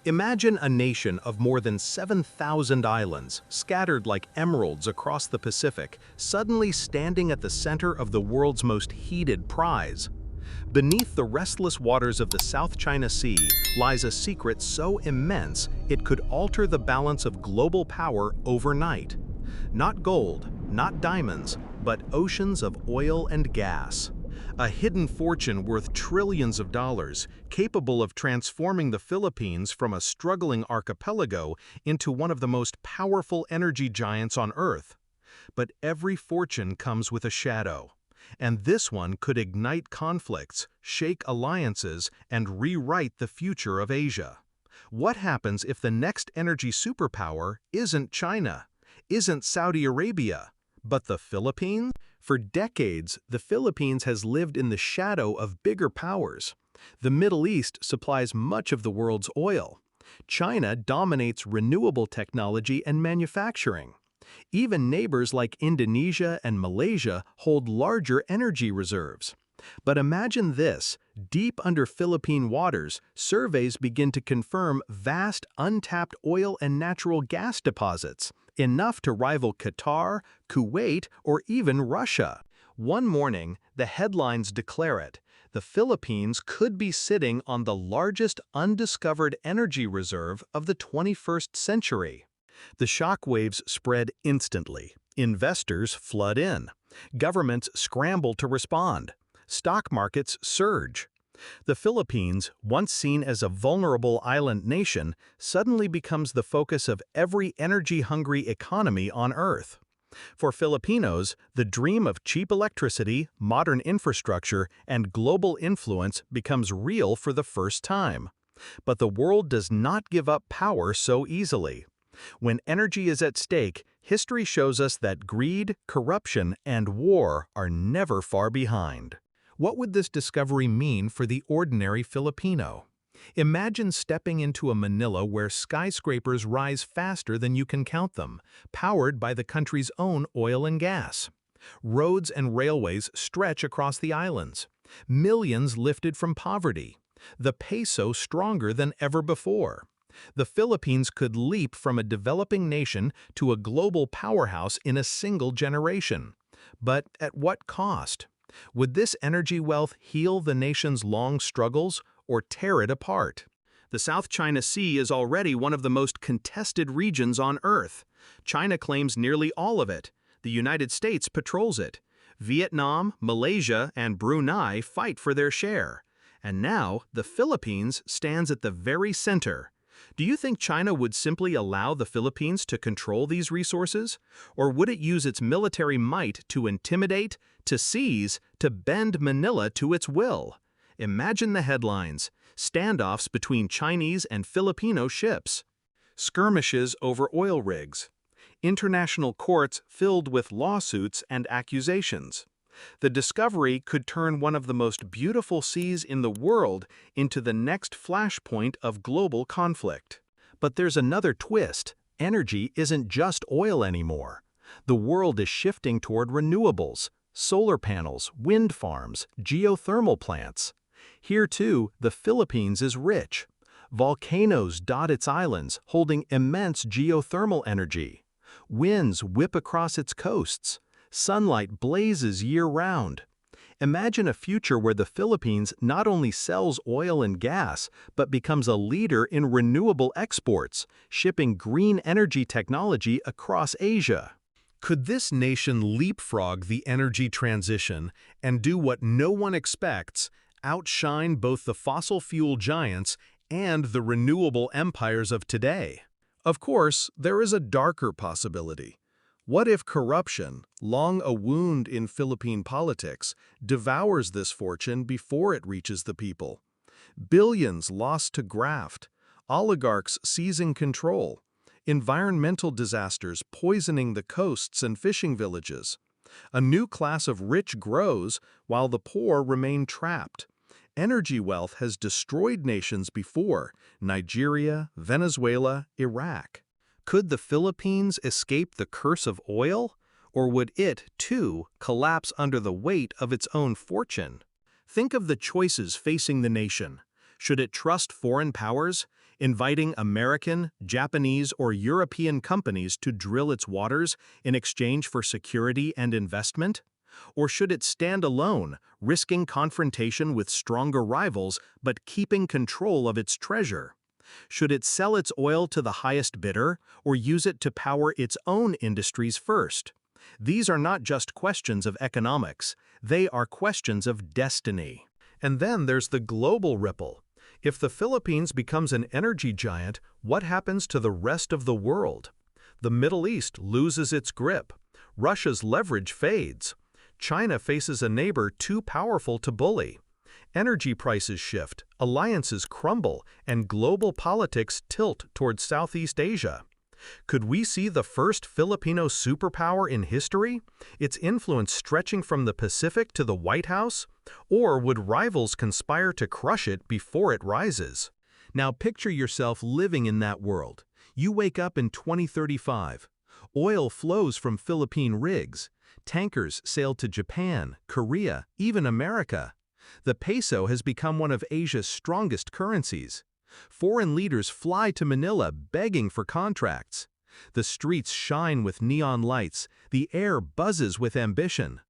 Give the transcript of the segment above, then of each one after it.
Imagine a nation of more than 7,000 islands, scattered like emeralds across the Pacific, suddenly standing at the center of the world's most heated prize. Beneath the restless waters of the South China Sea lies a secret so immense it could alter the balance of global power overnight. Not gold, not diamonds, but oceans of oil and gas. A hidden fortune worth trillions of dollars, capable of transforming the Philippines from a struggling archipelago into one of the most powerful energy giants on Earth. But every fortune comes with a shadow. And this one could ignite conflicts, shake alliances, and rewrite the future of Asia. What happens if the next energy superpower isn't China, isn't Saudi Arabia, but the Philippines? For decades, the Philippines has lived in the shadow of bigger powers. The Middle East supplies much of the world's oil. China dominates renewable technology and manufacturing. Even neighbors like Indonesia and Malaysia hold larger energy reserves. But imagine this, deep under Philippine waters, surveys begin to confirm vast untapped oil and natural gas deposits, enough to rival Qatar, Kuwait, or even Russia. One morning, the headlines declare it: the Philippines could be sitting on the largest undiscovered energy reserve of the 21st century. The shockwaves spread instantly. Investors flood in. Governments scramble to respond. Stock markets surge. The Philippines, once seen as a vulnerable island nation, suddenly becomes the focus of every energy-hungry economy on Earth. For Filipinos, the dream of cheap electricity, modern infrastructure, and global influence becomes real for the first time. But the world does not give up power so easily. When energy is at stake, history shows us that greed, corruption, and war are never far behind. What would this discovery mean for the ordinary Filipino? Imagine stepping into a Manila where skyscrapers rise faster than you can count them, powered by the country's own oil and gas. Roads and railways stretch across the islands. Millions lifted from poverty. The peso stronger than ever before. The Philippines could leap from a developing nation to a global powerhouse in a single generation. But at what cost? Would this energy wealth heal the nation's long struggles or tear it apart? The South China Sea is already one of the most contested regions on Earth. China claims nearly all of it. The United States patrols it. Vietnam, Malaysia, and Brunei fight for their share. And now, the Philippines stands at the very center. Do you think China would simply allow the Philippines to control these resources? Or would it use its military might to intimidate, to seize, to bend Manila to its will? Imagine the headlines: standoffs between Chinese and Filipino ships, skirmishes over oil rigs, international courts filled with lawsuits and accusations. The discovery could turn one of the most beautiful seas in the world into the next flashpoint of global conflict. But there's another twist. Energy isn't just oil anymore. The world is shifting toward renewables, solar panels, wind farms, geothermal plants. Here too, the Philippines is rich. Volcanoes dot its islands, holding immense geothermal energy. Winds whip across its coasts. Sunlight blazes year-round. Imagine a future where the Philippines not only sells oil and gas, but becomes a leader in renewable exports, shipping green energy technology across Asia. Could this nation leapfrog the energy transition and do what no one expects, outshine both the fossil fuel giants and the renewable empires of today? Of course, there is a darker possibility. What if corruption, long a wound in Philippine politics, devours this fortune before it reaches the people? Billions lost to graft, oligarchs seizing control, environmental disasters poisoning the coasts and fishing villages. A new class of rich grows while the poor remain trapped. Energy wealth has destroyed nations before: Nigeria, Venezuela, Iraq. Could the Philippines escape the curse of oil? Or would it, too, collapse under the weight of its own fortune? Think of the choices facing the nation. Should it trust foreign powers, inviting American, Japanese, or European companies to drill its waters in exchange for security and investment? Or should it stand alone, risking confrontation with stronger rivals but keeping control of its treasure? Should it sell its oil to the highest bidder, or use it to power its own industries first? These are not just questions of economics, they are questions of destiny. And then there's the global ripple. If the Philippines becomes an energy giant, what happens to the rest of the world? The Middle East loses its grip. Russia's leverage fades. China faces a neighbor too powerful to bully. Energy prices shift, alliances crumble, and global politics tilt towards Southeast Asia. Could we see the first Filipino superpower in history, its influence stretching from the Pacific to the White House? Or would rivals conspire to crush it before it rises? Now picture yourself living in that world. You wake up in 2035. Oil flows from Philippine rigs. Tankers sail to Japan, Korea, even America. The peso has become one of Asia's strongest currencies. Foreign leaders fly to Manila begging for contracts. The streets shine with neon lights, the air buzzes with ambition.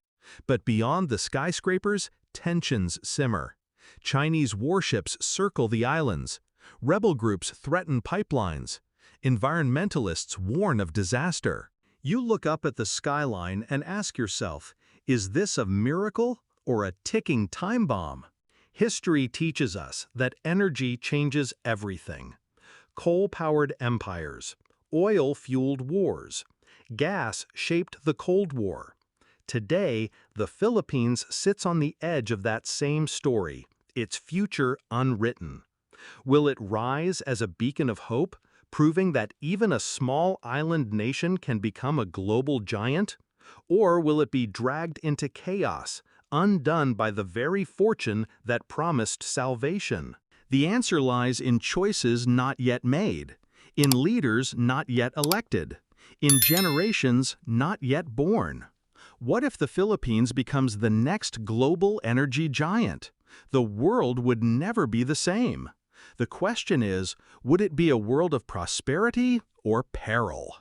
But beyond the skyscrapers, tensions simmer. Chinese warships circle the islands. Rebel groups threaten pipelines. Environmentalists warn of disaster. You look up at the skyline and ask yourself, is this a miracle or a ticking time bomb? History teaches us that energy changes everything. Coal-powered empires, oil-fueled wars, gas shaped the Cold War. Today, the Philippines sits on the edge of that same story, its future unwritten. Will it rise as a beacon of hope, proving that even a small island nation can become a global giant? Or will it be dragged into chaos, undone by the very fortune that promised salvation? The answer lies in choices not yet made, in leaders not yet elected, in generations not yet born. What if the Philippines becomes the next global energy giant? The world would never be the same. The question is, would it be a world of prosperity or peril?